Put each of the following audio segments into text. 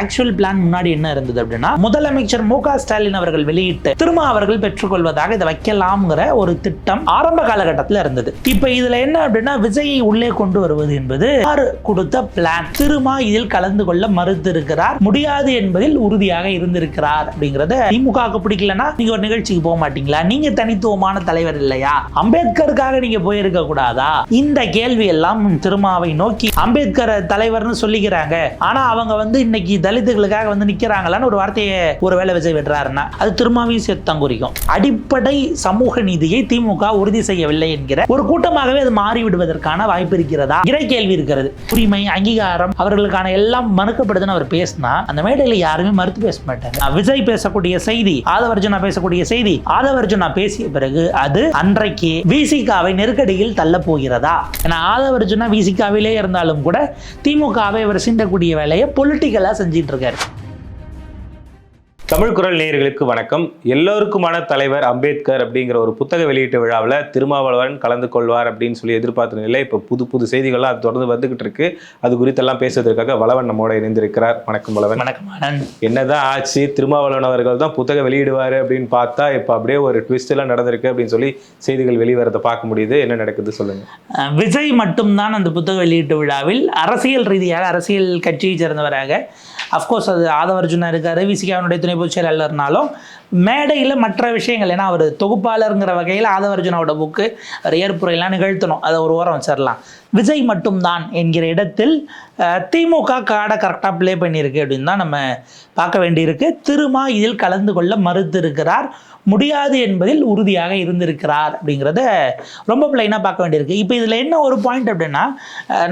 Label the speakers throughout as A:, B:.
A: Actual plan முன்னாடி என்ன இருந்தது அப்படின்னா, முதலமைச்சர் மு.க. ஸ்டாலின் அவர்கள் வெளியிட்டு திருமா அவர்கள் பெற்றுக்கொள்வதாக இதை வைக்கலாம்ங்கிற ஒரு திட்டம் ஆரம்ப காலகட்டத்தில் இருந்தது. இப்ப இதுல என்ன அப்படின்னா, விஜயை உள்ளே கொண்டு வருவது என்பது யார் கொடுத்த பிளான். திருமா இதில் கலந்து கொள்ள மறுத்து இருக்கிறார், முடியாது என்பதில் உறுதியாக இருந்திருக்கிறார். அப்படிங்கறத திமுக பிடிக்கலன்னா நீங்க ஒரு நிகழ்ச்சிக்கு போக மாட்டீங்களா? நீங்க தனித்துவமான தலைவர் இல்லையா? அம்பேத்கருக்காக நீங்க போயிருக்க கூடாதா? இந்த கேள்வி எல்லாம் திருமாவை நோக்கி அம்பேத்கர் தலைவர்னு சொல்லிக்கிறாங்க, ஆனா அவங்க இன்னைக்கு தலித்துகளுக்காக நிக்கிறாங்களான்னு ஒரு வார்த்தையை ஒருவேளை விஜய் வென்றாருன்னா அது திருமாவையும் சேர்த்தான் குறிக்கும். அடிப்படை சமூக நீதியை திமுக உறுதி செய்யவில்லை என்கிற ஒரு கூட்டமாகவே அது மாறிவிடுவதற்கான வாய்ப்பு இருக்கிறதா? இறை கேள்வி இருக்கிறது. உரிமை, அங்கீகாரம் அவர்களுக்கான எல்லாம் மறுக்கப்படுதுன்னு அவர் பேசினா அந்த மேடையில் யாருமே மறுத்து பேச மாட்டாங்க. விஜய் பேசக்கூடிய செய்தி, ஆதவர்ஜுனா பேசக்கூடிய செய்தி, ஆதவர்ஜுனா பேசிய பிறகு அது அன்றைக்கு விசிகாவை நெருக்கடியில் தள்ள போகிறதா? ஏன்னா ஆதவர்ஜுனா விசிகாவிலே இருந்தாலும் கூட திமுகவை இவர் சீண்டக்கூடிய வேலையை பொலிட்டிக்கலா செஞ்சிட்டு இருக்காரு.
B: தமிழ் குரல் நேயர்களுக்கு வணக்கம். எல்லோருக்குமான தலைவர் அம்பேத்கர் அப்படிங்கிற ஒரு புத்தக வெளியீட்டு விழாவில் திருமாவளவன் கலந்து கொள்வார் அப்படின்னு சொல்லி எதிர்பார்த்த நிலை இப்போ புது செய்திகள்லாம் அது தொடர்ந்து வந்துகிட்டு இருக்கு. அது குறித்தெல்லாம் பேசுவதற்காக வளவன் நம்மோட இணைந்திருக்கிறார். வணக்கம் வளவன்.
A: வணக்கம்.
B: என்னதான் ஆச்சு, திருமாவளவன் அவர்கள் தான் புத்தக வெளியிடுவார் அப்படின்னு பார்த்தா இப்போ அப்படியே ஒரு ட்விஸ்ட் எல்லாம் நடந்திருக்கு அப்படின்னு சொல்லி செய்திகள் வெளிவரத்தை பார்க்க முடியுது. என்ன நடக்குது சொல்லுங்க.
A: விஜய் மட்டும்தான் அந்த புத்தக வெளியீட்டு விழாவில் அரசியல் ரீதியாக, அரசியல் கட்சியை சேர்ந்தவராக, அஃப்கோர்ஸ் அது ஆதவர்ஜுனா இருக்காரு, விசிகாவினுடைய துணை பொதுச் செயலாளர்னாலும் மேடையில் மற்ற விஷயங்கள், ஏன்னா அவர் தொகுப்பாளருங்கிற வகையில் ஆதவர்ஜுனாவோட புக்கு அவர் ஏற்புரையெல்லாம் நிகழ்த்தணும், அதை ஒரு ஓரம் வச்சிடலாம். விஜய் மட்டும்தான் என்கிற இடத்தில் திமுக கார்டை கரெக்டாக ப்ளே பண்ணியிருக்கு அப்படின்னு தான் நம்ம பார்க்க வேண்டியிருக்கு. திருமா இதில் கலந்து கொள்ள மறுத்து இருக்கிறார், முடியாது என்பதில் உறுதியாக இருந்திருக்கிறார் அப்படிங்கிறத ரொம்ப பிளைனாக பார்க்க வேண்டியிருக்கு. இப்போ இதில் என்ன ஒரு பாயிண்ட் அப்படின்னா,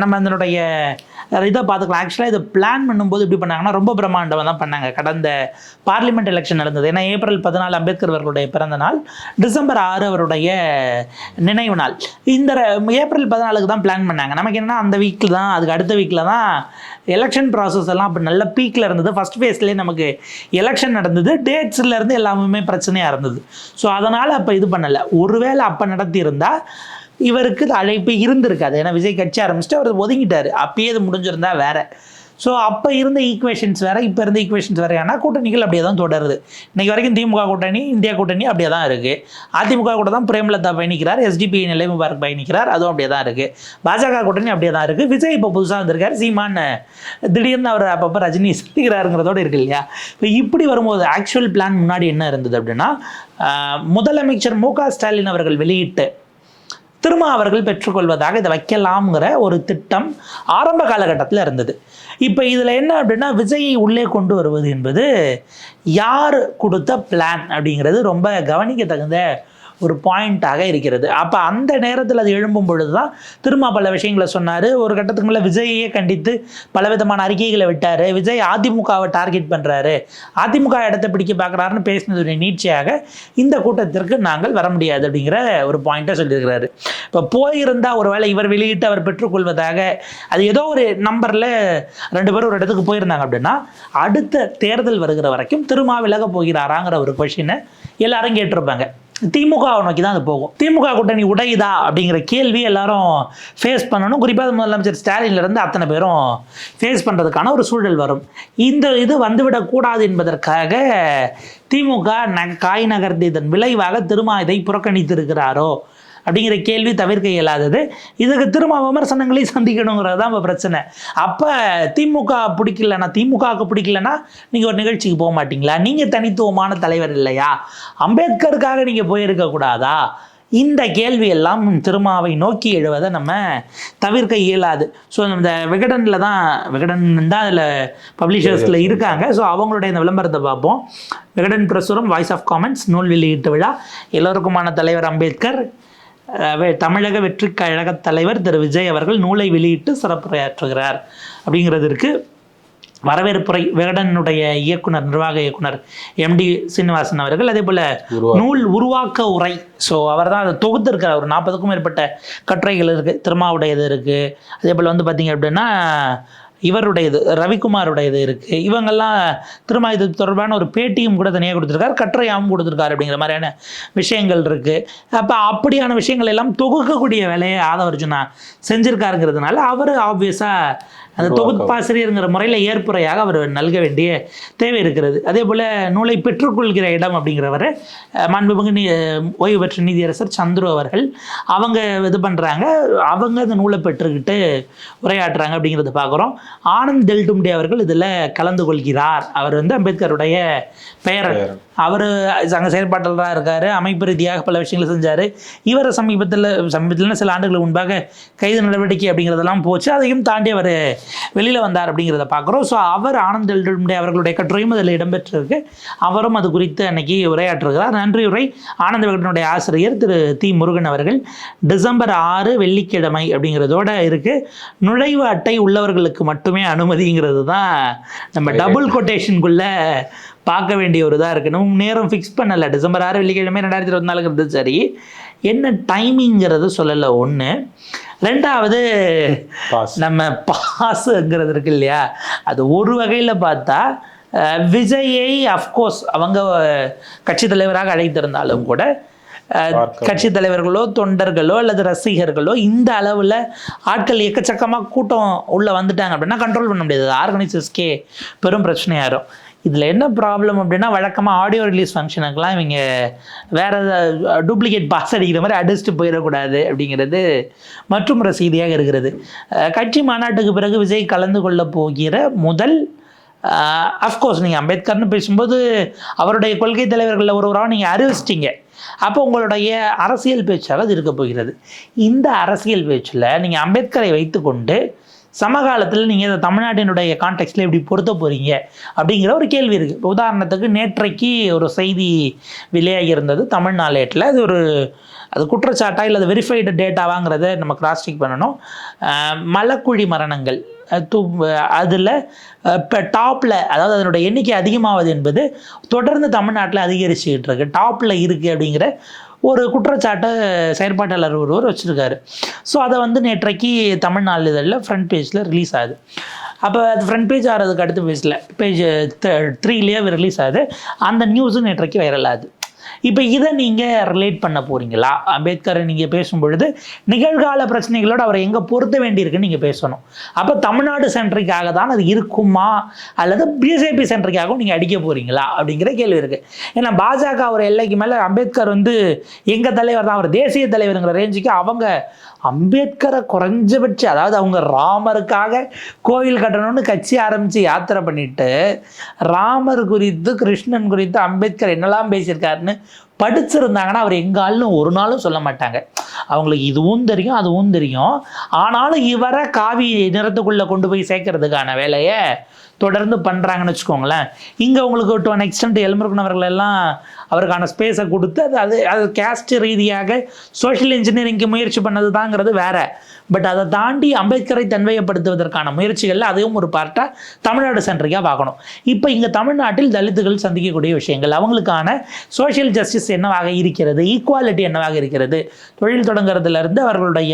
A: நம்ம அதனுடைய இதை பார்த்துக்கலாம். ஆக்சுவலாக இதை பிளான் பண்ணும்போது எப்படி பண்ணாங்கன்னா, ரொம்ப பிரம்மாண்டமாக தான் பண்ணாங்க. கடந்த பார்லிமெண்ட் எலெக்ஷன் நடந்தது. ஏன்னா ஏப்ரல் 14 அம்பேத்கர் அவர்களுடைய பிறந்த நாள், டிசம்பர் 6 அவருடைய நினைவு நாள். இந்த ஏப்ரல் 14 தான் பிளான் பண்ணாங்க. நமக்கு என்னன்னா அந்த வீக்கில் தான், அதுக்கு அடுத்த வீக்கில் தான் எலெக்ஷன் ப்ராசஸ் எல்லாம் அப்படி நல்ல பீக்கில் இருந்தது. ஃபஸ்ட் ஃபேஸ்லேயே நமக்கு எலெக்ஷன் நடந்தது, டேட்ஸில் இருந்து எல்லாமே பிரச்சனையாக இருந்தது. ஸோ அதனால் அப்போ இது பண்ணலை. ஒருவேளை அப்போ நடத்தியிருந்தால் இவருக்கு அழைப்பு இருந்திருக்காது. ஏன்னா விஜய் கட்சி ஆரம்பிச்சுட்டு அவர் ஒதுங்கிட்டார். அப்பயே இது முடிஞ்சிருந்தா வேற. ஸோ அப்போ இருந்த ஈக்குவேஷன்ஸ் வேறு, இப்போ இருந்த ஈக்குவேஷன்ஸ் வேறு. ஆனால் கூட்டணிகள் அப்படியே தான் தொடருது. இன்றைக்கி வரைக்கும் திமுக கூட்டணி, இந்தியா கூட்டணி அப்படியே தான் இருக்குது. அதிமுக கூட தான் பிரேமலதா பயணிக்கிறார், எஸ்டிபி நிலை முபாரக் பயணிக்கிறார், அதுவும் அப்படியே தான் இருக்குது. பாஜக கூட்டணி அப்படியே தான் இருக்குது. விஜய் இப்போ புதுசாக வந்திருக்கார், சீமான் திடீர்னு அவர் அப்பப்போ ரஜினி சொல்லிக்கிறாருங்கிறதோடு இருக்கு இல்லையா? இப்போ இப்படி வரும்போது ஆக்சுவல் பிளான் முன்னாடி என்ன இருந்தது அப்படின்னா, முதலமைச்சர் மு.க. ஸ்டாலின் அவர்கள் வெளியிட்டு திருமா அவர்கள் பெற்றுக்கொள்வதாக இதை வைக்கலாம்ங்கிற ஒரு திட்டம் ஆரம்ப காலகட்டத்தில் இருந்தது. இப்போ இதில் என்ன அப்படின்னா, விஜயை உள்ளே கொண்டு வருவது என்பது யார் கொடுத்த பிளான் அப்படிங்கிறது ரொம்ப கவனிக்க தகுந்த ஒரு பாயிண்ட்டாக இருக்கிறது. அப்போ அந்த நேரத்தில் அது எழும்பும் பொழுது தான் திருமா பல விஷயங்களை சொன்னார். ஒரு கட்டத்துக்கு மேலே விஜயையே கண்டித்து பலவிதமான அறிக்கைகளை விட்டார். விஜய் அதிமுகவை டார்கெட் பண்ணுறாரு, அதிமுக இடத்தை பிடிக்க பார்க்குறாருன்னு பேசினதுடைய நீட்சியாக இந்த கூட்டத்திற்கு நாங்கள் வர முடியாது அப்படிங்கிற ஒரு பாயிண்ட்டை சொல்லியிருக்கிறாரு. இப்போ போயிருந்தால் ஒருவேளை இவர் வெளியிட்டு அவர் பெற்றுக்கொள்வதாக, அது ஏதோ ஒரு நம்பரில் 2 பேரும் ஒரு இடத்துக்கு போயிருந்தாங்க அப்படின்னா, அடுத்த தேர்தல் வருகிற வரைக்கும் திருமா விலக போகிறாராங்கிற ஒரு கொஷினை எல்லாரும் கேட்டிருப்பாங்க. திமுக நோக்கி தான் அது போகும். திமுக கூட்டணி உடையுதா அப்படிங்கிற கேள்வி எல்லாரும் ஃபேஸ் பண்ணணும். குறிப்பாக முதலமைச்சர் ஸ்டாலின்லேருந்து அத்தனை பேரும் ஃபேஸ் பண்ணுறதுக்கான ஒரு சூழல் வரும். இந்த இது வந்துவிடக்கூடாது என்பதற்காக திமுக காய் நகர்ந்து இதன் விளைவாக திருமா இதை புறக்கணித்திருக்கிறாரோ அப்படிங்கிற கேள்வி தவிர்க்க இயலாதது. இதுக்கு திரும்ப விமர்சனங்களையும் சந்திக்கணுங்கிறது தான் இப்போ பிரச்சனை. அப்போ திமுகவுக்கு பிடிக்கலன்னா நீங்கள் ஒரு நிகழ்ச்சிக்கு போக மாட்டீங்களா? நீங்கள் தனித்துவமான தலைவர் இல்லையா? அம்பேத்கருக்காக நீங்கள் போயிருக்க கூடாதா? இந்த கேள்வி எல்லாம் திருமாவை நோக்கி எழுவதை நம்ம தவிர்க்க இயலாது. ஸோ இந்த விகடன் தான் அதில் பப்ளிஷர்ஸில் இருக்காங்க. ஸோ அவங்களுடைய இந்த விளம்பரத்தை பார்ப்போம். விகடன் பிரசுரம் வாய்ஸ் ஆஃப் காமன்ஸ் நூல் வெளியீட்டு விழா, எல்லோருக்குமான தலைவர் அம்பேத்கர், தமிழக வெற்றி கழக தலைவர் திரு விஜய் அவர்கள் நூலை வெளியிட்டு சிறப்புரையாற்றுகிறார் அப்படிங்கிறது இருக்குது. வரவேற்புரை விகடனுடைய இயக்குனர், நிர்வாக இயக்குனர் MD சீனிவாசன் அவர்கள். அதே போல் நூல் உருவாக்க உரை, ஸோ அவர் தான் அதை தொகுத்திருக்கிறார். ஒரு 40க்கும் மேற்பட்ட கட்டுரைகள் இருக்குது, திருமாவுடையது இருக்குது. அதே போல் பார்த்திங்க அப்படின்னா இவருடையது, ரவிக்குமாருடையது இருக்குது. இவங்கெல்லாம் திரும்ப இது தொடர்பான ஒரு பேட்டியும் கூட தனியாக கொடுத்துருக்காரு, கட்டுரையாகவும் கொடுத்துருக்காரு அப்படிங்கிற மாதிரியான விஷயங்கள் இருக்குது. அப்போ அப்படியான விஷயங்கள் எல்லாம் தொகுக்கக்கூடிய வேலையை ஆதவர்ஜுனா செஞ்சுருக்காருங்கிறதுனால அவர் ஆப்வியஸாக அந்த தொகுப்பாசிரியருங்கிற முறையில் ஏற்புரையாக அவர் நல்க வேண்டிய தேவை இருக்கிறது. அதே போல் நூலை பெற்றுக்கொள்கிற இடம் அப்படிங்கிறவர் மாண்புமிகு ஓய்வு பெற்ற நீதியரசர் சந்துரு அவர்கள் அவங்க இது பண்ணுறாங்க, அவங்க அந்த நூலை பெற்றுக்கிட்டு உரையாற்றுறாங்க அப்படிங்கிறத பார்க்குறோம். ஆனந்த் டெல்டும்டே அவர்கள் இதில் கலந்து கொள்கிறார். அவர் வந்து அம்பேத்கருடைய பெயரன். அவர் அங்கே செயற்பாட்டாளராக இருக்கார், அமைப்பு ரீதியாக பல விஷயங்களை செஞ்சார். இவரை சமீபத்தில் சில ஆண்டுகளுக்கு முன்பாக கைது நடவடிக்கை அப்படிங்கிறதெல்லாம் போச்சு, அதையும் தாண்டி அவர் வெளியில் வந்தார் அப்படிங்கிறத பார்க்குறோம். ஸோ அவர் ஆனந்த் டெல்டும்டே அவர்களுடைய கட்டுரையும் அதில் இடம்பெற்றிருக்கு. அவரும் அது குறித்து அன்னைக்கு உரையாற்றுகிறார். நன்றி உரை ஆனந்த விகடனுடைய ஆசிரியர் திரு தி முருகன் அவர்கள். டிசம்பர் 6 வெள்ளிக்கிழமை அப்படிங்கிறதோட இருக்குது. நுழைவு அட்டை உள்ளவர்களுக்கு மட்டுமே அனுமதிங்கிறது தான் நம்ம டபுள் கொட்டேஷனுக்குள்ளே பார்க்க வேண்டிய ஒரு இதாக இருக்குது. நம்ம நேரம் ஃபிக்ஸ் பண்ணலை. டிசம்பர் 6 வெள்ளிக்கிழமை 2024 சரி, என்ன டைமிங்கிறது சொல்லலை. ஒன்று. ரெண்டாவது, நம்ம பாஸுங்கிறது இருக்கு இல்லையா, அது ஒரு வகையில் பார்த்தா விஜயை அஃப்கோர்ஸ் அவங்க கட்சி தலைவராக அழைத்திருந்தாலும் கூட கட்சி தலைவர்களோ தொண்டர்களோ அல்லது ரசிகர்களோ இந்த அளவில் ஆட்கள் எக்கச்சக்கமாக கூட்டம் உள்ளே வந்துட்டாங்க அப்படின்னா கண்ட்ரோல் பண்ண முடியாது. ஆர்கனைசர்ஸ்க்கே பெரும் பிரச்சனையாயிரும். இதில் என்ன ப்ராப்ளம் அப்படின்னா, வழக்கமாக ஆடியோ ரிலீஸ் ஃபங்க்ஷனுக்கெலாம் இவங்க வேறு டூப்ளிகேட் பாஸ் அடிக்கிற மாதிரி அடிச்சுட்டு போயிடக்கூடாது அப்படிங்கிறது மற்றும் ஒரு செய்தியாக இருக்கிறது. கட்சி மாநாட்டுக்கு பிறகு விஜய் கலந்து கொள்ள போகிற முதல் அஃப்கோர்ஸ் நீங்கள் அம்பேத்கர்னு பேசும்போது அவருடைய கொள்கை தலைவர்களில் ஒருவராக நீங்கள் அறிவிச்சிட்டிங்க. அப்போ உங்களுடைய அரசியல் பேச்சாக அது இருக்க போகிறது. இந்த அரசியல் பேச்சில் நீங்கள் அம்பேத்கரை வைத்துக்கொண்டு சமகாலத்தில் நீங்கள் இந்த தமிழ்நாட்டினுடைய கான்டெக்ஸ்டில் எப்படி பொருத்த போகிறீங்க அப்படிங்கிற ஒரு கேள்வி இருக்குது. இப்போ உதாரணத்துக்கு நேற்றைக்கு ஒரு செய்தி வெளியாகி இருந்தது தமிழ்நாளேட்டில். அது குற்றச்சாட்டா இல்லை அது வெரிஃபைடு டேட்டாவாங்கிறத நம்ம கிராஸ் செக் பண்ணணும். மலக்குழி மரணங்கள் அதில் இப்போ டாப்பில், அதாவது அதனுடைய எண்ணிக்கை அதிகமாவது என்பது தொடர்ந்து தமிழ்நாட்டில் அதிகரிச்சுக்கிட்டு இருக்கு, டாப்பில் இருக்குது அப்படிங்கிற ஒரு குற்றச்சாட்டை செயற்பாட்டாளர் ஒருவர் வச்சுருக்காரு. ஸோ அதை வந்து நேற்றைக்கு தமிழ்நாடு இதழில் ஃப்ரண்ட் பேஜில் ரிலீஸ் ஆகுது. அப்போ அது ஃப்ரண்ட் பேஜ் ஆகிறதுக்கு அடுத்த பேஜ் 3லேயே ரிலீஸ் ஆகுது. அந்த நியூஸும் நேற்றைக்கு வைரல் ஆகுது. இப்போ இதை நீங்கள் ரிலேட் பண்ண போகிறீங்களா? அம்பேத்கரை நீங்கள் பேசும்பொழுது நிகழ்கால பிரச்சனைகளோடு அவரை எங்கே பொருத்த வேண்டியிருக்குன்னு நீங்கள் பேசணும். அப்போ தமிழ்நாடு சென்ட்ரிக்காக தான் அது இருக்குமா அல்லது பிஜேபி சென்ட்ரிக்காகவும் நீங்கள் அடிக்க போகிறீங்களா அப்படிங்கிற கேள்வி இருக்குது. ஏன்னா பாஜக ஒரு எல்லைக்கு மேலே அம்பேத்கர் வந்து எங்கள் தலைவர் தான், அவர் தேசிய தலைவருங்கிற ரேஞ்சுக்கு அவங்க அம்பேத்கரை குறைஞ்சபட்சம், அதாவது அவங்க ராமருக்காக கோவில் கட்டணும்னு கட்சி ஆரம்பித்து யாத்திரை பண்ணிட்டு ராமர் குறித்து கிருஷ்ணன் குறித்து அம்பேத்கர் என்னெல்லாம் பேசியிருக்காருன்னு படிச்சிருந்தாங்கன்னா அவர் எங்கால்னு ஒரு நாளும் சொல்ல மாட்டாங்க. அவங்களுக்கு இதுவும் தெரியும் அதுவும் தெரியும். ஆனாலும் இவரை காவி நிறத்துக்குள்ளே கொண்டு போய் சேர்க்கறதுக்கான வேலையை தொடர்ந்து பண்ணுறாங்கன்னு வச்சுக்கோங்களேன். இங்கே உங்களுக்கு டு அன் எக்ஸ்டென்ட் எல்முருகன் அவர்கள் எல்லாம் அவருக்கான ஸ்பேஸை கொடுத்து அது கேஸ்ட் ரீதியாக சோஷியல் இன்ஜினியரிங்க்கு முயற்சி பண்ணது தாங்கிறது வேற. பட் அதை தாண்டி அம்பேத்கரை தன்மையப்படுத்துவதற்கான முயற்சிகளில் அதையும் ஒரு பார்ட்டாக தமிழ்நாடு சென்ட்ரிக்காக பார்க்கணும். இப்போ இங்கே தமிழ்நாட்டில் தலித்துகள் சந்திக்கக்கூடிய விஷயங்கள், அவங்களுக்கான சோஷியல் ஜஸ்டிஸ் என்னவாக இருக்கிறது, ஈக்குவாலிட்டி என்னவாக இருக்கிறது, தொழில் தொடங்குறதுலேருந்து அவர்களுடைய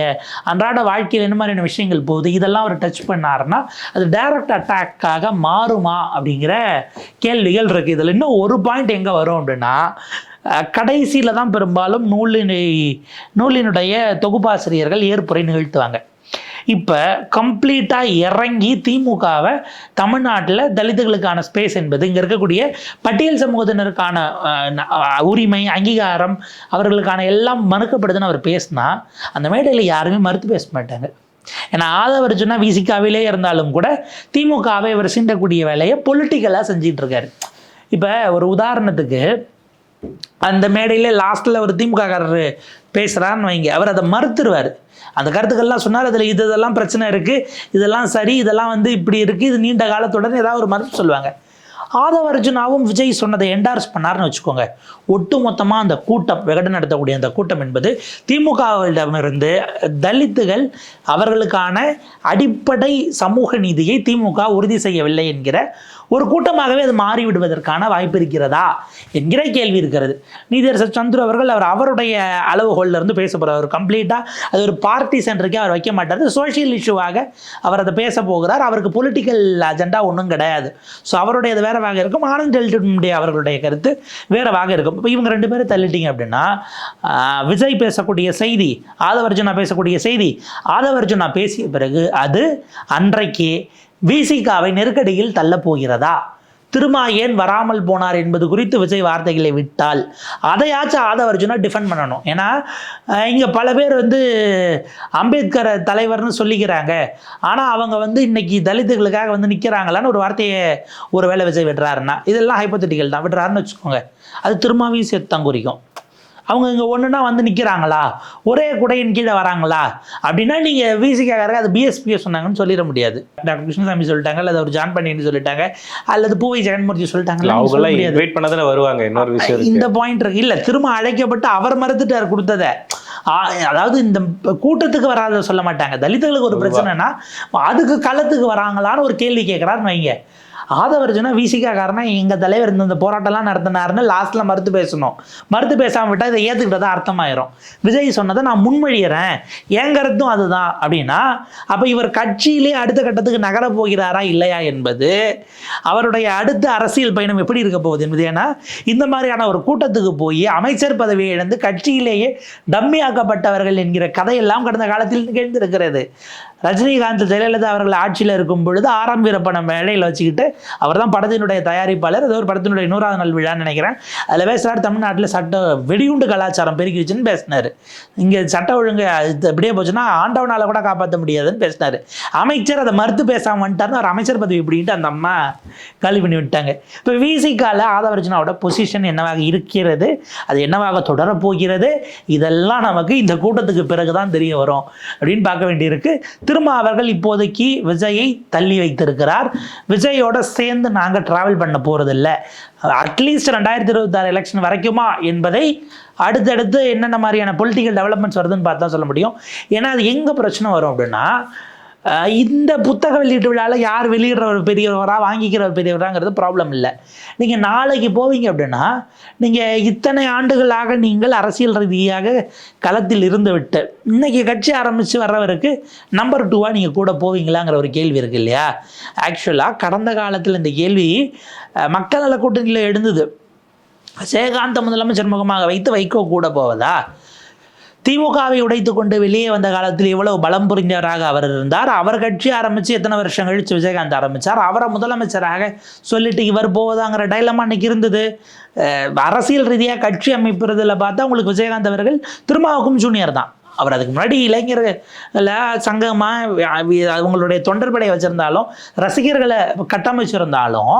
A: அன்றாட வாழ்க்கையில் என்ன மாதிரியான விஷயங்கள் போகுது, இதெல்லாம் அவர் டச் பண்ணாருன்னா அது டைரக்ட் அட்டாக்காக மாறுமா அப்படிங்கிற கேள்விகள் இருக்குது. இதில் இன்னும் ஒரு பாயிண்ட் எங்கே வரும் அப்படின்னா, கடைசியில் தான் பெரும்பாலும் நூலினுடைய தொகுப்பாசிரியர்கள் ஏற்புரை நிகழ்த்துவாங்க. இப்போ கம்ப்ளீட்டாக இறங்கி திமுகவை தமிழ்நாட்டில் தலித்துகளுக்கான ஸ்பேஸ் என்பது, இங்கே இருக்கக்கூடிய பட்டியல் சமூகத்தினருக்கான உரிமை அங்கீகாரம் அவர்களுக்கான எல்லாம் மறுக்கப்படுதுன்னு அவர் பேசினா அந்த மேடையில் யாருமே மறுத்து பேச மாட்டாங்க. ஏன்னா ஆதவர்ஜுனா விசிகாவிலே இருந்தாலும் கூட திமுகவை இவர் சீண்டக்கூடிய வேலையை பொலிட்டிக்கலாக செஞ்சிட்டு இருக்காரு. இப்போ ஒரு உதாரணத்துக்கு அந்த மேடையில் லாஸ்ட்டில் ஒரு திமுககாரர் பேசுகிறான்னு வைங்க, அவர் அதை மறுத்துருவார். அந்த கருத்துக்கள்லாம் சொன்னார், அதில் இதெல்லாம் பிரச்சனை இருக்குது, இதெல்லாம் சரி, இதெல்லாம் வந்து இப்படி இருக்குது, இது நீண்ட காலத்துடன் ஏதாவது ஒரு மறுப்பு சொல்லுவாங்க. ஆதவர்ஜுனாவும் விஜய் சொன்னதை என்டார்ஸ் பண்ணார்னு வச்சுக்கோங்க, ஒட்டு மொத்தமாக அந்த கூட்டம் விகடன் நடத்தக்கூடிய அந்த கூட்டம் என்பது திமுகவிடமிருந்து தலித்துகள் அவர்களுக்கான அடிப்படை சமூக நீதியை திமுக உறுதி செய்யவில்லை என்கிற ஒரு கூட்டமாகவே அது மாறிவிடுவதற்கான வாய்ப்பு இருக்கிறதா என்கிற கேள்வி இருக்கிறது. நீதியரசர் சந்துரு அவர்கள் அவருடைய அளவுகோல்ல இருந்து பேச போகிறார். கம்ப்ளீட்டாக அது ஒரு பார்ட்டி சென்டருக்கே அவர் வைக்க மாட்டார். சோஷியல் இஷ்யூவாக அவர் அதை பேச போகிறார். அவருக்கு பொலிட்டிக்கல் அஜெண்டா ஒன்றும் கிடையாது. ஸோ அவருடையது வேறவாக இருக்கும். ஆனந்த் டெல்டனுடைய அவர்களுடைய கருத்து வேறவாக இருக்கும். இப்போ இவங்க 2 பேரும் தள்ளிட்டீங்க அப்படின்னா விஜய் பேசக்கூடிய செய்தி, ஆதவர்ஜுனா பேசக்கூடிய செய்தி, ஆதவர்ஜுனா பேசிய பிறகு அது அன்றைக்கு விசிகாவை நெருக்கடியில் தள்ளப் போகிறதா? திருமா ஏன் வராமல் போனார் என்பது குறித்து விஜய் வார்த்தைகளை விட்டால் அதையாச்சும் ஆதவர்ஜுனா டிஃபெண்ட் பண்ணணும். ஏன்னா இங்கே பல பேர் அம்பேத்கர் தலைவர்னு சொல்லிக்கிறாங்க, ஆனால் அவங்க இன்னைக்கு தலித்துகளுக்காக நிற்கிறாங்களான்னு ஒரு வார்த்தையை ஒரு வேளை விஜய் விடுறாருன்னா, இதெல்லாம் ஹைப்போதெட்டிக்கல் தான், விடுறாருன்னு வச்சுக்கோங்க, அது திருமாவையும் சேர்த்து தான் குறிக்கும். அவங்க இங்கே ஒன்றுனா நிற்கிறாங்களா, ஒரே குடையின் கீழே வராங்களா அப்படின்னா நீங்கள் விசிகாரங்க அது பிஎஸ்பியை சொன்னாங்கன்னு சொல்லிட முடியாது. டாக்டர் கிருஷ்ணசாமி சொல்லிட்டாங்க, அல்லது அவர் ஜான் பண்ணின்னு சொல்லிட்டாங்க, அல்லது பூவை ஜெகன்மூர்த்தி சொல்லிட்டாங்க.
B: வருவாங்க. இன்னொரு விஷயம்
A: இந்த பாயிண்ட் இருக்கு. இல்லை, திரும்ப அழைக்கப்பட்டு அவர் மறுத்துட்டார் கொடுத்ததை. அதாவது இந்த கூட்டத்துக்கு வராத சொல்ல மாட்டாங்க. தலித்துகளுக்கு ஒரு பிரச்சனைனா அதுக்கு களத்துக்கு வராங்களான்னு ஒரு கேள்வி கேட்குறாருன்னு வைங்க. ஆதவர்ஜுனா விசிகா காரணம் எங்கள் தலைவர் இந்த போராட்டம்லாம் நடத்தினாருன்னு லாஸ்ட்டில் மறுத்து பேசணும். மறுத்து பேசாமல் விட்டால் இதை ஏற்றுக்கிட்டதா அர்த்தமாயிரும். விஜய் சொன்னதை நான் முன்மொழிகிறேன், என் கருத்தும் அதுதான் அப்படின்னா அப்போ இவர் கட்சியிலே அடுத்த கட்டத்துக்கு நகர போகிறாரா இல்லையா என்பது அவருடைய அடுத்த அரசியல் பயணம் எப்படி இருக்க போகுது என்பது. ஏன்னா இந்த மாதிரியான ஒரு கூட்டத்துக்கு போய் அமைச்சர் பதவியை இழந்து கட்சியிலேயே டம்மியாக்கப்பட்டவர்கள் என்கிற கதையெல்லாம் கடந்த காலத்தில் நிகழ்ந்திருக்கிறது. ரஜினிகாந்த் ஜெயலலிதா அவர்கள் ஆட்சியில் இருக்கும் பொழுது ஆரம் வீரப்பனை மேடையில் வச்சுக்கிட்டு அவர் தான் படத்தினுடைய தயாரிப்பாளர். அது ஒரு படத்தினுடைய 100வது நாள் விழான்னு நினைக்கிறேன். அதில் பேசுகிறார், தமிழ்நாட்டில் சட்ட வெடிகுண்டு கலாச்சாரம் பெருகிடுச்சுன்னு பேசினார். இங்கே சட்ட ஒழுங்கு இப்படியே போச்சுன்னா ஆண்டவனால் கூட காப்பாற்ற முடியாதுன்னு பேசினார். அமைச்சர் அதை மறுத்து பேசாமல் வந்துட்டார்னு ஒரு அமைச்சர் பதவி இப்படின்ட்டு அந்த அம்மா காலி பண்ணி விட்டாங்க. இப்போ விசிகால ஆதவர்ஜுனாவோட பொசிஷன் என்னவாக இருக்கிறது, அது என்னவாக தொடரப்போகிறது, இதெல்லாம் நமக்கு இந்த கூட்டத்துக்கு பிறகு தான் தெரிய வரும் அப்படின்னு பார்க்க வேண்டியிருக்கு. திரும்ப அவர்கள் இப்போதைக்கு விஜயை தள்ளி வைத்திருக்கிறார். விஜயோட சேர்ந்து நாங்கள் டிராவல் பண்ண போகிறதில்ல, அட்லீஸ்ட் 2026 எலெக்ஷன் வரைக்குமா என்பதை அடுத்தடுத்து என்னென்ன மாதிரியான பொலிட்டிக்கல் டெவலப்மெண்ட்ஸ் வருதுன்னு பார்த்தா சொல்ல முடியும். ஏன்னா அது எங்கே பிரச்சனை வரும் அப்படின்னா, இந்த புத்தக வெளியீட்டு விழாவில் யார் வெளியிடுற ஒரு பெரியவரா வாங்கிக்கிற ஒரு பெரியவராங்கிறது ப்ராப்ளம் இல்லை. நீங்கள் நாளைக்கு போவீங்க அப்படின்னா நீங்கள் இத்தனை ஆண்டுகளாக நீங்கள் அரசியல் ரீதியாக களத்தில் இருந்து விட்டு இன்னைக்கு கட்சி ஆரம்பித்து வர்றவருக்கு நம்பர் 2வாக நீங்கள் கூட போவீங்களாங்கிற ஒரு கேள்வி இருக்குது இல்லையா? ஆக்சுவலாக கடந்த காலத்தில் இந்த கேள்வி மக்கள் நல கூட்டணியில் எழுந்தது. விஜயகாந்த் முதலமைச்சர் முகமாக வைத்து வைகோ கூட போவதா? திமுகவை உடைத்து கொண்டு வெளியே வந்த காலத்தில் இவ்வளவு பலம் புரிந்தவராக அவர் இருந்தார். அவர் கட்சி ஆரம்பித்து எத்தனை வருஷம் கழித்து விஜயகாந்த் ஆரம்பித்தார். அவரை முதலமைச்சராக சொல்லிட்டு இவர் போவதாங்கிற டைலமா அன்னைக்கு இருந்தது. அரசியல் ரீதியாக கட்சி அமைப்புறதில் பார்த்தா உங்களுக்கு விஜயகாந்த் அவர்கள் திருமாவுக்கும் ஜூனியர் தான். அவர் அதுக்கு முன்னாடி இளைஞர்களை சங்கமாக அவங்களுடைய தொண்டர்படையை வச்சுருந்தாலும், ரசிகர்களை கட்டமைச்சிருந்தாலும்,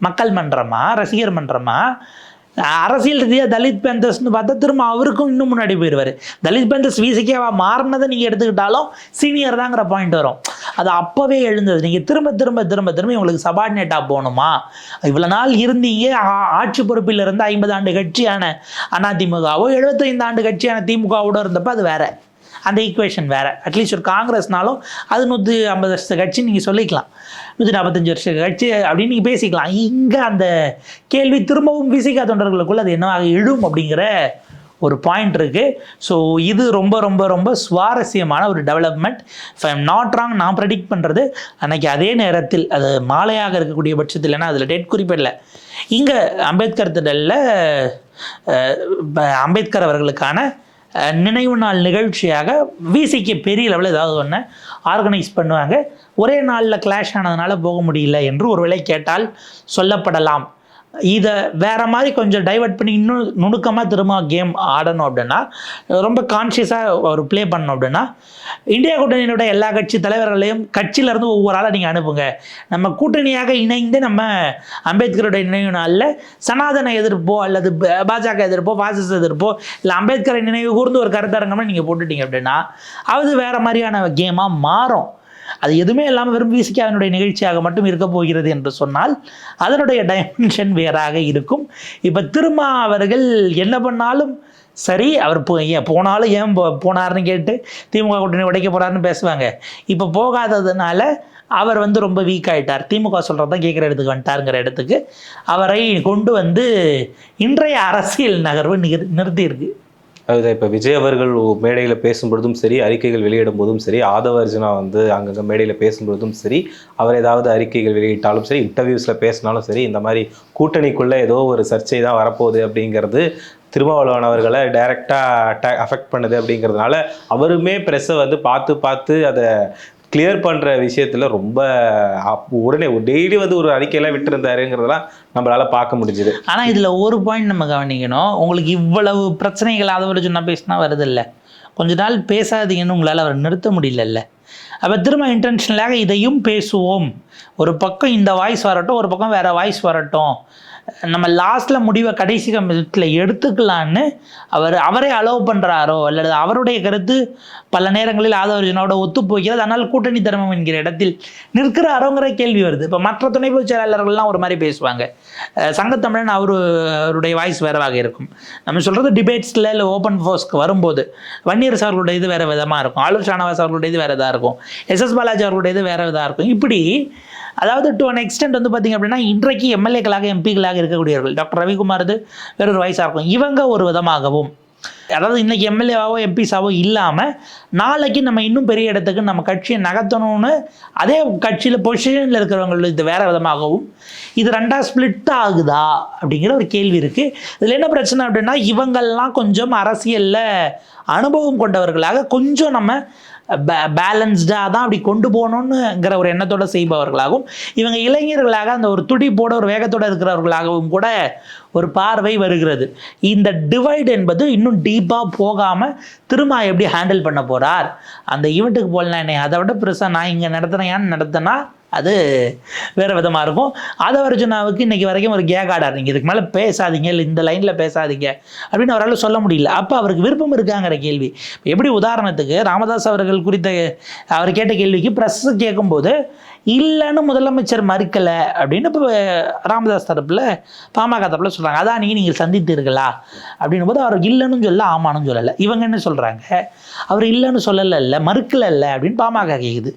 A: மக்கள் மன்றமா ரசிகர் மன்றமா அரசியல் ரீதியாக தலித் பேந்தர்ஸ்னு பார்த்தா திரும்ப அவருக்கும் இன்னும் முன்னாடி போயிடுவார். தலித் பேந்தர்ஸ் விசிகேவா மாறினதை நீங்கள் எடுத்துக்கிட்டாலும் சீனியர் தாங்கிற பாயிண்ட் வரும். அது அப்போவே எழுந்தது. நீங்கள் திரும்ப திரும்ப திரும்ப திரும்ப உங்களுக்கு சபார்டினேட்டாக போகணுமா? இவ்வளோ நாள் இருந்தீங்க, ஆட்சி பொறுப்பில் இருந்த 50 ஆண்டு கட்சியான அதிமுகவோ 75 ஆண்டு கட்சியான திமுகவோட இருந்தப்போ அது வேறு, அந்த ஈக்குவேஷன் வேறு. அட்லீஸ்ட் ஒரு காங்கிரஸ்னாலும் அது 150 வருஷ கட்சி நீங்கள் சொல்லிக்கலாம், 145 வருஷ கட்சி அப்படின்னு நீங்கள் பேசிக்கலாம். இங்கே அந்த கேள்வி திரும்பவும் விசிகா தொண்டர்களுக்குள்ள அது என்னவாக எழும் அப்படிங்கிற ஒரு பாயிண்ட் இருக்குது. ஸோ இது ரொம்ப ரொம்ப ரொம்ப சுவாரஸ்யமான ஒரு development. If I am not wrong, நான் ப்ரெடிக்ட் பண்ணுறது அன்றைக்கி அதே நேரத்தில் அது மாலையாக இருக்கக்கூடிய பட்சத்தில், ஏன்னா அதில் டேட் குறிப்பிடல, இங்கே அம்பேத்கர் திடலில் அம்பேத்கர் அவர்களுக்கான நினைவு நாள் நிகழ்ச்சியாக விசிக்கு பெரிய லெவலில் ஏதாவது ஒன்று ஆர்கனைஸ் பண்ணுவாங்க. ஒரே நாளில் கிளாஷ் ஆனதுனால போக முடியல என்று ஒருவேளை கேட்டால் சொல்லப்படலாம். இதை வேறு மாதிரி கொஞ்சம் டைவெர்ட் பண்ணி இன்னும் நுணுக்கமாக திரும்ப கேம் ஆடணும் அப்படின்னா, ரொம்ப கான்ஷியஸாக ஒரு ப்ளே பண்ணணும் அப்படின்னா, இந்தியா கூட்டணியினுடைய எல்லா கட்சி தலைவர்களையும் கட்சியிலேருந்து ஒவ்வொரு ஆளாக நீங்கள் அனுப்புங்க. நம்ம கூட்டணியாக இணைந்து நம்ம அம்பேத்கருடைய நினைவு நாளில் சனாதன எதிர்ப்போ அல்லது பாஜக எதிர்ப்போ பாசிச எதிர்ப்போ இல்லை அம்பேத்கரை நினைவு கூர்ந்து ஒரு கருத்தரங்கமாக நீங்கள் போட்டுட்டீங்க அப்படின்னா அது வேறு மாதிரியான கேமாக மாறும். அது எதுவுமே இல்லாமல் வெறும் விசிகாவினுடைய நிகழ்ச்சியாக மட்டும் இருக்க போகிறது என்று சொன்னால் அதனுடைய டைமென்ஷன் வேறாக இருக்கும். இப்போ திரும்ப அவர்கள் என்ன பண்ணாலும் சரி, அவர் போனாலும் ஏன் போனார்னு கேட்டு திமுக கூட்டணி உடைக்க போகிறாருன்னு பேசுவாங்க. இப்போ போகாததுனால அவர் வந்து ரொம்ப வீக் ஆகிட்டார், திமுக சொல்கிறது தான் கேட்குற இடத்துக்கு வந்துட்டாருங்கிற இடத்துக்கு அவரை கொண்டு வந்து இன்றைய அரசியல் நகர்வு நிறுத்தியிருக்கு.
B: அதுதான் இப்போ விஜய் அவர்கள் மேடையில் பேசும்பொழுதும் சரி, அறிக்கைகள் வெளியிடும் போதும் சரி, ஆதவ அர்ஜுனா வந்து அங்கங்கே மேடையில் பேசும்பொழுதும் சரி, அவர் ஏதாவது அறிக்கைகள் வெளியிட்டாலும் சரி, இன்டர்வியூஸில் பேசினாலும் சரி, இந்த மாதிரி கூட்டணிக்குள்ளே ஏதோ ஒரு சர்ச்சை தான் வரப்போகுது அப்படிங்கிறது திருமாவளவன் அவர்களை டைரெக்டாக அஃபெக்ட் பண்ணுது. அப்படிங்கிறதுனால அவருமே ப்ரெஸ்ஸை வந்து பார்த்து அதை கிளியர் பண்ணுற விஷயத்தில் ரொம்ப உடனே டெய்லி வந்து ஒரு அறிக்கையெல்லாம் விட்டுருந்தாருங்கிறதெல்லாம் நம்மளால் பார்க்க முடிஞ்சுது.
A: ஆனால் இதில் ஒரு பாயிண்ட் நம்ம கவனிக்கணும், உங்களுக்கு இவ்வளவு பிரச்சனைகள் ஆதவ சொன்னா பேசினா வருது இல்லை, கொஞ்ச நாள் பேசாதீங்கன்னு உங்களால் அவர் நிறுத்த முடியலல்ல. அப்போ திரும்ப இன்டென்ஷனலாக இதையும் பேசுவோம், ஒரு பக்கம் இந்த வாய்ஸ் வரட்டும், ஒரு பக்கம் வேறு வாய்ஸ் வரட்டும், நம்ம லாஸ்ட்டில் முடிவை கடைசி கம்பத்தில் எடுத்துக்கலான்னு அவரே அலோவ் பண்ணுறாரோ அல்லது அவருடைய கருத்து பல நேரங்களில் ஆதவ அர்ஜுனாவோட ஒத்து போகிறது, அதனால் கூட்டணி தர்மம் என்கிற இடத்தில் நிற்கிறாரோங்கிற கேள்வி வருது. இப்போ மற்ற துணை பொதுச் செயலாளர்கள்லாம் ஒரு மாதிரி பேசுவாங்க, சங்கத்தமிழன் அவருடைய வாய்ஸ் வேறவாக இருக்கும். நம்ம சொல்கிறது டிபேட்ஸில் இல்லை ஓப்பன் ஃபோர்ஸ்க்கு வரும்போது வன்னியர் அவர்களுடைய இது வேறு விதமாக இருக்கும், ஆளுநர் ஷானவாஸ் அவர்களுடைய இது வேறு இதாக இருக்கும், எஸ்எஸ் பாலாஜி அவர்களுடைய இது வேறு இதாக இருக்கும். இப்படி அதாவது டு அன் எக்ஸ்டென்ட் வந்து பார்த்திங்க அப்படின்னா இன்றைக்கு எம்எல்ஏக்களாக எம்பிக்களாக இருக்கக்கூடியவர்கள் டாக்டர் ரவிக்குமார் இது வேறொரு வயசாக இருக்கும், இவங்க ஒரு விதமாகவும், அதாவது இன்றைக்கி எம்எல்ஏவாவோ எம்பிஸாவோ இல்லாமல் நாளைக்கு நம்ம இன்னும் பெரிய இடத்துக்கு நம்ம கட்சியை நகர்த்தணும்னு அதே கட்சியில் பொசிஷனில் இருக்கிறவங்க இது வேறு விதமாகவும், இது ரெண்டாக ஸ்பிளிட் ஆகுதா அப்படிங்கிற ஒரு கேள்வி இருக்குது. இதில் என்ன பிரச்சனை அப்படின்னா இவங்கள்லாம் கொஞ்சம் அரசியலில் அனுபவம் கொண்டவர்களாக கொஞ்சம் நம்ம பேலன்ஸ்டாக தான் அப்படி கொண்டு போகணுன்னுங்கிற ஒரு எண்ணத்தோடு செய்பவர்களாகவும், இவங்க இளைஞர்களாக அந்த ஒரு துடிப்போட ஒரு வேகத்தோடு இருக்கிறவர்களாகவும் கூட ஒரு பார்வை வருகிறது. இந்த டிவைட் என்பது இன்னும் டீப்பாக போகாமல் திரும்ப எப்படி ஹேண்டில் பண்ண போகிறார், அந்த ஈவெண்ட்டுக்கு போகலாம் என்னை அதை விட பெருசாக நான் இங்கே நடத்தினா அது வேறு விதமாக இருக்கும். ஆதவ அர்ஜுனாவுக்கு இன்றைக்கி வரைக்கும் ஒரு கேக் ஆர்டர், நீங்கள் இதுக்கு மேலே பேசாதீங்க, இல்லை இந்த லைனில் பேசாதீங்க அப்படின்னு அவரால் சொல்ல முடியல. அப்போ அவருக்கு விருப்பம் இருக்காங்கிற கேள்வி. எப்படி உதாரணத்துக்கு ராமதாஸ் அவர்கள் குறித்த அவர் கேட்ட கேள்விக்கு ப்ரெஸ்ஸு கேட்கும்போது இல்லைன்னு முதலமைச்சர் மறுக்கலை அப்படின்னு இப்போ ராமதாஸ் தரப்பில் பாமக தரப்பில் சொல்கிறாங்க, அதான் நீங்கள் சந்தித்தீர்களா அப்படின்னும் போது அவர் இல்லைன்னு சொல்ல ஆமான்னு சொல்லலை. இவங்க என்ன சொல்கிறாங்க, அவர் இல்லைன்னு சொல்லலை, இல்லை மறுக்கலை இல்லை அப்படின்னு பாமக கேட்குது.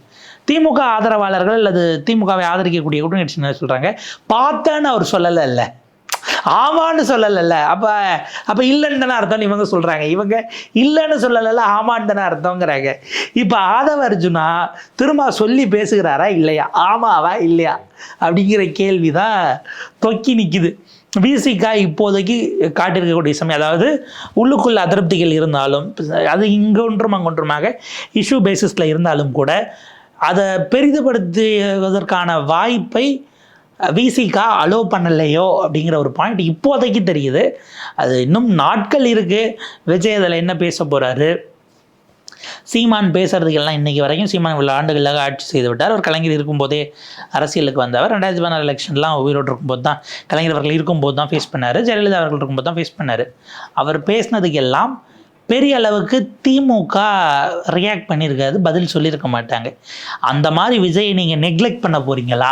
A: திமுக ஆதரவாளர்கள் அல்லது திமுகவை ஆதரிக்கக்கூடிய கூட்டணி கட்சி என்ன சொல்கிறாங்க, பார்த்தேன்னு அவர் சொல்லலை இல்லை, ஆமான்னு சொல்லலைல்ல, அப்போ இல்லைன்னு தானே அர்த்தம்னு இவங்க சொல்கிறாங்க. இவங்க இல்லைன்னு சொல்லலைல்ல, ஆமான்னு தானே அர்த்தங்கிறாங்க. இப்போ ஆதவ அர்ஜுனா திரும்ப சொல்லி பேசுகிறாரா இல்லையா, ஆமாவா இல்லையா அப்படிங்கிற கேள்வி தான் தொக்கி நிற்கிது. விசிகா இப்போதைக்கு காட்டியிருக்கக்கூடிய சமயம், அதாவது உள்ளுக்குள்ள அதிருப்திகள் இருந்தாலும் அது இங்கொன்றும் அங்கொன்றுமாக இஷ்யூ பேசிஸில் இருந்தாலும் கூட அதை பெரிதுபடுத்துவதற்கான வாய்ப்பை விசிகா அலோவ் பண்ணலையோ அப்படிங்கிற ஒரு பாயிண்ட் இப்போதைக்கு தெரியுது. அது இன்னும் நாட்கள் இருக்குது. விஜய் அதில் என்ன பேச போகிறாரு, சீமான் பேசுறதுக்கெல்லாம் இன்றைக்கி வரைக்கும் சீமான் இவ்வளோ ஆண்டுகளாக ஆட்சி செய்து விட்டார். அவர் கலைஞர் இருக்கும்போதே அரசியலுக்கு வந்தவர். 2016 எலெக்ஷன்லாம் உயிரோடு இருக்கும்போது தான், கலைஞர் அவர்கள் இருக்கும்போது தான் ஃபேஸ் பண்ணார், ஜெயலலிதா அவர்கள் இருக்கும்போது தான் ஃபேஸ் பண்ணார். அவர் பேசினதுக்கெல்லாம் பெரிய அளவுக்கு திமுக ரியாக்ட் பண்ணியிருக்காது, பதில் சொல்லியிருக்க மாட்டாங்க. அந்த மாதிரி விஜயை நீங்கள் நெக்லெக்ட் பண்ண போகிறீங்களா,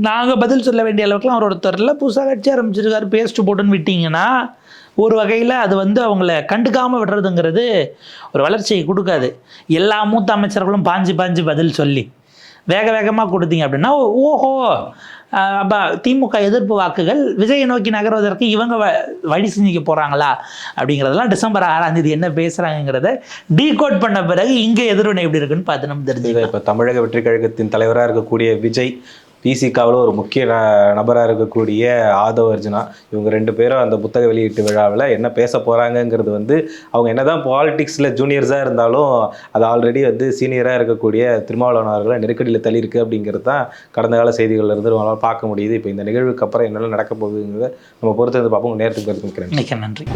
A: நாங்கள் பதில் சொல்ல வேண்டிய அளவுக்குலாம் அவர் ஒருத்தரில் புதுசாக கட்சி ஆரம்பிச்சிருக்காரு பேஸ்ட்டு போட்டுன்னு விட்டிங்கன்னா ஒரு வகையில் அது வந்து அவங்கள கண்டுக்காமல் விடுறதுங்கிறது ஒரு வளர்ச்சியை கொடுக்காது. எல்லா மூத்த அமைச்சர்களும் பாஞ்சு பதில் சொல்லி வேகமாக கொடுத்தீங்க அப்படின்னா ஓஹோ, அப்போ திமுக எதிர்ப்பு வாக்குகள் விஜயை நோக்கி நகர்வதற்கு இவங்க வழி செஞ்சுக்க போகிறாங்களா அப்படிங்கிறதெல்லாம் டிசம்பர் 6ஆம் தேதி என்ன பேசுகிறாங்கிறத டீகோட் பண்ண பிறகு இங்கே எதிர்வினை எப்படி இருக்குன்னு பார்த்து நம்ம தெரிஞ்சுக்கலாம்.
B: இப்போ தமிழக வெற்றி கழகத்தின் தலைவராக இருக்கக்கூடிய விஜய், பிசிகாவில் ஒரு முக்கிய நபராக இருக்கக்கூடிய ஆதவ அர்ஜுனா, இவங்க 2 பேரும் அந்த புத்தக வெளியீட்டு விழாவில் என்ன பேச போகிறாங்கங்கிறது வந்து அவங்க என்ன தான் பாலிடிக்ஸில் ஜூனியர்ஸாக இருந்தாலும் அது ஆல்ரெடி வந்து சீனியராக இருக்கக்கூடிய திருமாவளவன் அவர்களை நெருக்கடியில் தள்ளியிருக்கு அப்படிங்கிறது தான் கடந்த கால செய்திகளில் இருந்து நம்மளால் பார்க்க முடியுது. இப்போ இந்த நிகழ்வுக்கு அப்புறம் என்னெல்லாம் நடக்க போகுதுங்கிறத நம்ம பொறுத்து வந்து பார்ப்போம். நேரத்துக்கு
A: மிக்க நன்றி.